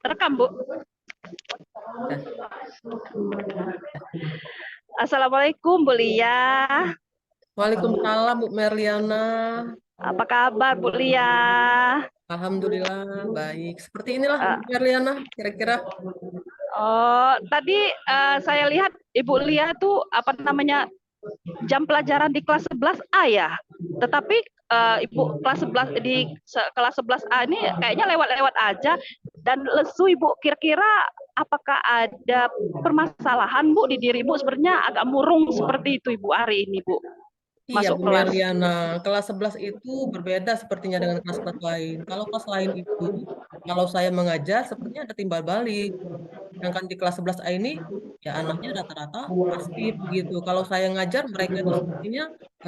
Rekam, Bu. Ya. Assalamualaikum, Bu Lia. Waalaikumsalam Bu Merliana. Apa kabar, Bu Lia? Alhamdulillah baik. Seperti inilah Bu Eh, Merliana kira-kira. oh, tadi saya lihat Ibu Lia tuh apa namanya jam pelajaran di kelas 11A ya. Tetapi Ibu kelas 11 kelas 11A ini kayaknya lewat-lewat aja dan lesu Ibu. Kira-kira apakah ada permasalahan Bu di diri Ibu sebenarnya agak murung seperti itu Ibu hari ini Bu Iya masuk Bu kelas. Merliana, kelas 11 itu berbeda sepertinya dengan kelas-kelas lain. Kalau kelas lain itu, kalau saya mengajar sepertinya ada timbal balik. Sedangkan di kelas 11A ini, ya anaknya rata-rata pasif begitu. Kalau saya ngajar, mereka itu sepertinya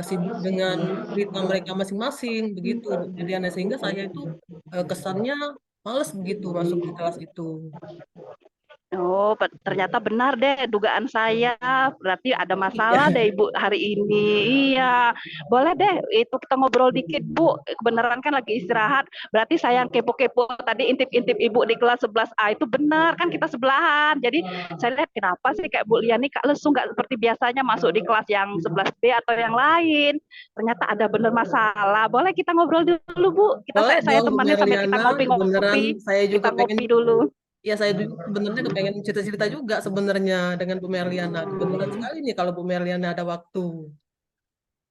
sibuk dengan cerita mereka masing-masing begitu Bu Merliana. Sehingga saya itu kesannya males begitu masuk di kelas itu. Oh, ternyata benar deh dugaan saya. Berarti ada masalah Iya. deh Ibu hari ini. Iya, boleh deh itu kita ngobrol dikit Bu. Kebenaran kan lagi istirahat. Berarti saya yang kepo-kepo tadi intip-intip Ibu di kelas 11A itu benar kan kita sebelahan. Jadi saya lihat kenapa sih kayak Bu Lia nih Kak Lesu nggak seperti biasanya masuk di kelas yang 11B atau yang lain. Ternyata ada benar masalah. Boleh kita ngobrol dulu Bu. Kita Boleh saya dong Bu temannya sambil kita Merliana, kebenaran ngopi-ngopi. saya juga Kita pengen, ngopi dulu. ya saya juga sebenarnya kepengen cerita-cerita juga sebenarnya dengan Bu Merliana. Kebetulan Hmm. sekali nih kalau Bu Merliana ada waktu.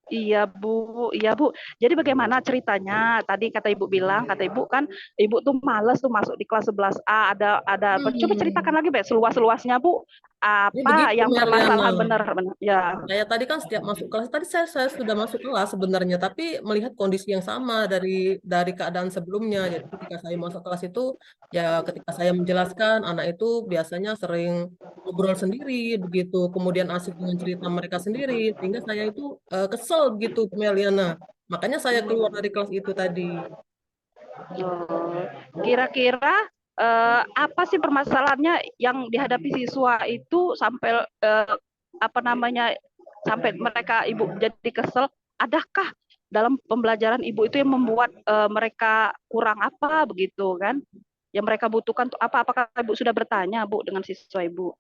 Iya Bu, iya Bu. Jadi bagaimana ceritanya? Tadi kata Ibu bilang, kata Ibu kan, Ibu tuh males tuh masuk di kelas 11A. Ada. Coba ceritakan Hmm, lagi, Be, seluas-luasnya Bu. ini Apa begitu Bu yang Merliana. permasalahan benar-benar? Ya. Saya tadi kan setiap masuk kelas, tadi saya sudah masuk kelas sebenarnya, tapi melihat kondisi yang sama dari keadaan sebelumnya. Jadi ketika saya masuk kelas itu, ya ketika saya menjelaskan, anak itu biasanya sering ngobrol sendiri, begitu, kemudian asik dengan cerita mereka sendiri, sehingga saya itu kesel begitu, Bu Meliana. Makanya saya keluar dari kelas itu tadi. Oh. Kira-kira apa sih permasalahannya yang dihadapi siswa itu sampai apa namanya sampai mereka Ibu jadi kesel? Adakah dalam pembelajaran Ibu itu yang membuat mereka kurang apa begitu kan? Yang mereka butuhkan untuk apa? Apakah Ibu sudah bertanya Bu dengan siswa Ibu?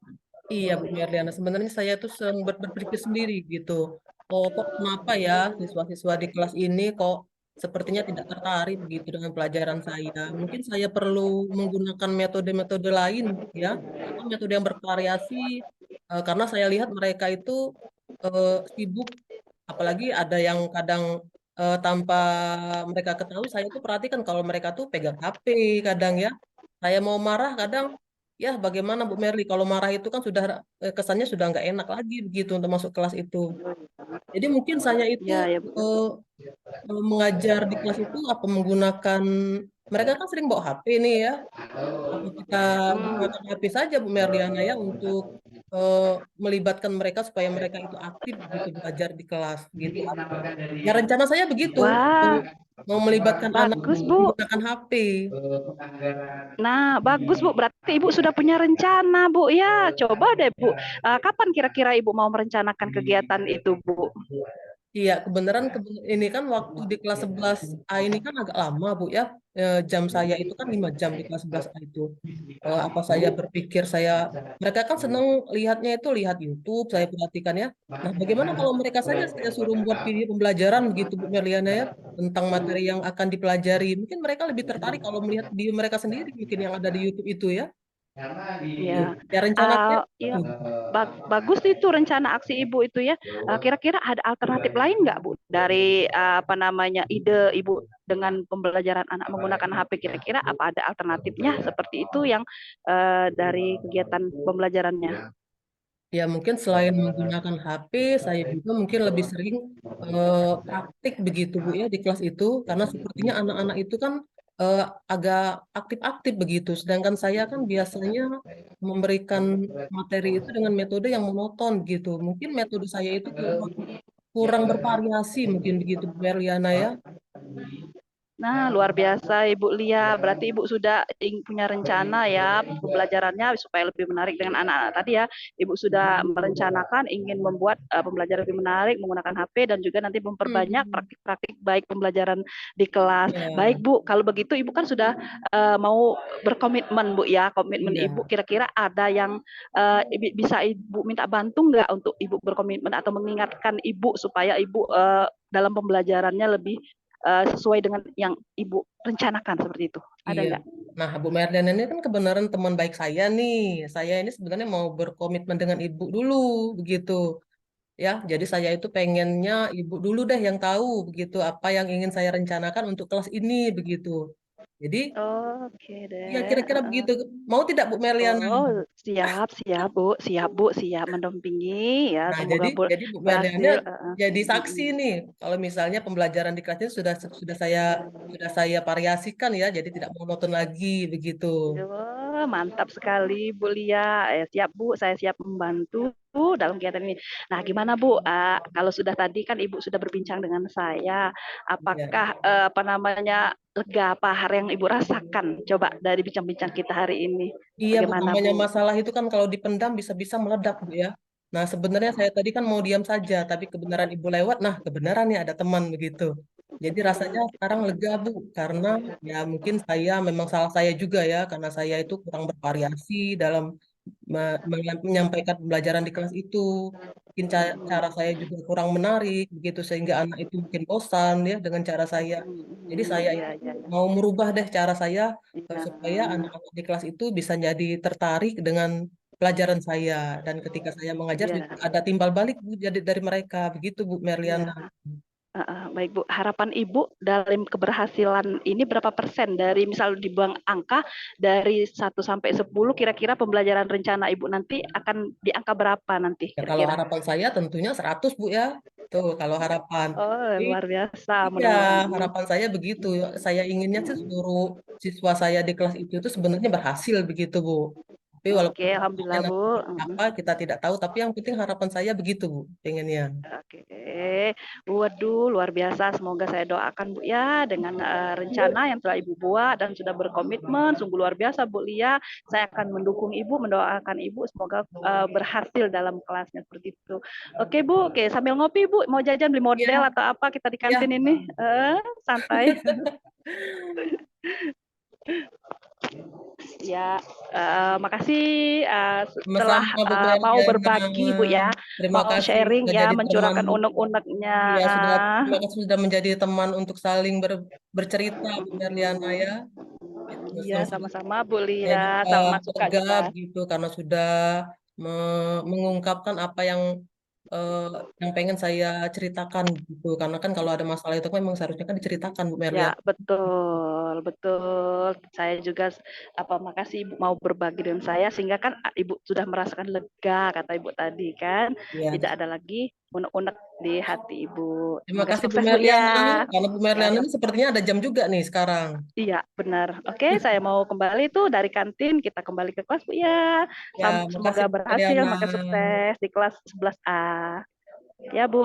Iya, Bu Merliana. Sebenarnya saya tuh sempat berpikir sendiri gitu. Oh, kok kenapa ya siswa-siswa di kelas ini kok sepertinya tidak tertarik begitu dengan pelajaran saya. Mungkin saya perlu menggunakan metode-metode lain ya, atau metode yang bervariasi. Karena saya lihat mereka itu sibuk, apalagi ada yang kadang tanpa mereka ketahui, saya tuh perhatikan kalau mereka tuh pegang HP kadang ya. Saya mau marah kadang. Ya, bagaimana Bu Merly? Kalau marah itu kan sudah kesannya sudah nggak enak lagi begitu untuk masuk kelas itu. Jadi mungkin saya itu Ya, ya. eh, mengajar di kelas itu apa menggunakan mereka kan sering bawa HP nih ya. Apa kita Hmm. gunakan HP saja Bu Merliana ya untuk eh, melibatkan mereka supaya mereka itu aktif gitu belajar di kelas gitu. Ya rencana saya begitu mau, Wah, mau melibatkan anak bagus Bu. menggunakan HP. Nah, bagus Bu. Berarti Ibu sudah punya rencana Bu. Ya, coba deh Bu. Kapan kira-kira Ibu mau merencanakan kegiatan itu Bu? Iya, kebenaran ini kan waktu di kelas 11A ini kan agak lama, Bu ya. Jam saya itu kan 5 jam di kelas 11A itu. Apa saya berpikir mereka kan senang lihatnya itu lihat YouTube, saya perhatikan ya. Nah, bagaimana kalau mereka saja saya suruh membuat video pembelajaran begitu, Bu Merliana ya, tentang materi yang akan dipelajari. Mungkin mereka lebih tertarik kalau melihat video mereka sendiri mungkin yang ada di YouTube itu ya. Ya, Ya rencana saya ya, itu. bagus itu rencana aksi Ibu itu ya. Kira-kira ada alternatif lain nggak Bu dari apa namanya ide Ibu dengan pembelajaran anak menggunakan HP? Kira-kira apa ada alternatifnya seperti itu yang dari kegiatan pembelajarannya? Ya, mungkin selain menggunakan HP, saya juga mungkin lebih sering praktik begitu, Bu, ya, di kelas itu. Karena sepertinya anak-anak itu kan eh, agak aktif-aktif begitu. Sedangkan saya kan biasanya memberikan materi itu dengan metode yang monoton gitu. Mungkin metode saya itu kurang bervariasi, mungkin begitu, Bu Berliana, ya. Nah, luar biasa Ibu Lia. Berarti Ibu sudah punya rencana ya Iya, pembelajarannya supaya lebih menarik dengan anak-anak tadi ya. Ibu sudah merencanakan ingin membuat pembelajaran lebih menarik menggunakan HP dan juga nanti memperbanyak Hmm, praktik-praktik baik pembelajaran di kelas. Baik iya, Bu, kalau begitu Ibu kan sudah mau berkomitmen Bu ya. Komitmen Ibu iya, kira-kira ada yang bisa Ibu minta bantu nggak untuk Ibu berkomitmen atau mengingatkan Ibu supaya Ibu dalam pembelajarannya lebih sesuai dengan yang Ibu rencanakan seperti itu. Ada iya. nggak? Nah, Bu Merliana ini kan kebenaran teman baik saya nih. Saya ini sebenarnya mau berkomitmen dengan ibu dulu, begitu. Ya, jadi saya itu pengennya ibu dulu deh yang tahu begitu apa yang ingin saya rencanakan untuk kelas ini begitu. Jadi Oke ya deh. kira-kira begitu. Mau tidak Bu Meliana? Oh, siap, siap Bu, siap Bu, siap mendampingi ya. Nah, Semoga jadi Bu Meliana berhasil. jadi saksi nih kalau misalnya pembelajaran di kelasnya sudah saya variasikan ya, jadi tidak monoton lagi begitu. Wah, mantap sekali Bu Lia. Siap Bu, saya siap membantu dalam kegiatan ini. Nah, gimana Bu? Kalau sudah tadi kan Ibu sudah berbincang dengan saya, Ya. apakah apa namanya lega apa hal yang Ibu rasakan? Coba dari bincang-bincang kita hari ini, Iya, Bu, bagaimana namanya Bu? masalah itu kan kalau dipendam bisa-bisa meledak, Bu ya. Nah, sebenarnya saya tadi kan mau diam saja, tapi kebenaran Ibu lewat, nah kebenaran nih ada teman begitu. Jadi rasanya sekarang lega, Bu, karena ya mungkin saya memang salah saya juga ya, karena saya itu kurang bervariasi dalam menyampaikan pembelajaran di kelas itu. Mungkin cara saya juga kurang menarik, begitu sehingga anak itu mungkin bosan ya dengan cara saya. Jadi saya Iya, itu iya, mau merubah deh cara saya iya. supaya anak-anak di kelas itu bisa jadi tertarik dengan pelajaran saya dan ketika saya mengajar Iya, juga ada timbal balik Bu jadi dari mereka begitu Bu iya. Merliana. Baik Bu, harapan Ibu dalam keberhasilan ini berapa persen dari misal dibuang angka dari 1 sampai 10 kira-kira pembelajaran rencana Ibu nanti akan di angka berapa nanti Ya kalau kira-kira? harapan saya tentunya 100 Bu ya. Tuh kalau harapan. Oh, Jadi, luar biasa iya, mudah-mudahan. harapan saya begitu. Saya inginnya sih seluruh siswa saya di kelas itu sebenarnya berhasil begitu Bu. Tapi walaupun Oke, hasilnya alhamdulillah Bu. nanti seperti apa kita tidak tahu, tapi yang penting harapan saya begitu Bu, pengennya. Oke, waduh, luar biasa. Semoga saya doakan Bu ya dengan rencana yang telah Ibu buat dan sudah berkomitmen. Sungguh luar biasa Bu Lia. Saya akan mendukung Ibu, mendoakan Ibu semoga berhasil dalam kelasnya seperti itu. Oke Bu, oke sambil ngopi Bu, mau jajan beli model Iya, atau apa kita di kantin iya. ini? Santai. Ya, makasih setelah Sama-sama Bu mau Meliana. berbagi Bu ya, Terima mau kasih sharing sudah ya, jadi teman. mencurahkan unek-uneknya. Ya, terima kasih sudah menjadi teman untuk saling bercerita Bu Meliana ya. Itu Iya, sama-sama Bu saya Lia, juga sama suka lega juga. gitu karena sudah mengungkapkan apa eh, yang pengen saya ceritakan gitu. Karena kan kalau ada masalah itu kan memang seharusnya kan diceritakan Bu Ya, Meliana. betul, betul. Saya juga makasih Ibu mau berbagi dengan saya sehingga kan Ibu sudah merasakan lega kata Ibu tadi kan. Ya, Tidak ada lagi unek-unek di hati Ibu. terima Semoga kasih Bu sukses Bu ya. Meliana. Karena Bu Ya, Meliana ini sepertinya ada jam juga nih sekarang. iya, benar. Oke, saya mau kembali tuh dari kantin, kita kembali ke kelas Bu ya. Ya, Semoga makasih Bu berhasil, Meliana. makin sukses di kelas 11A. Ya Bu,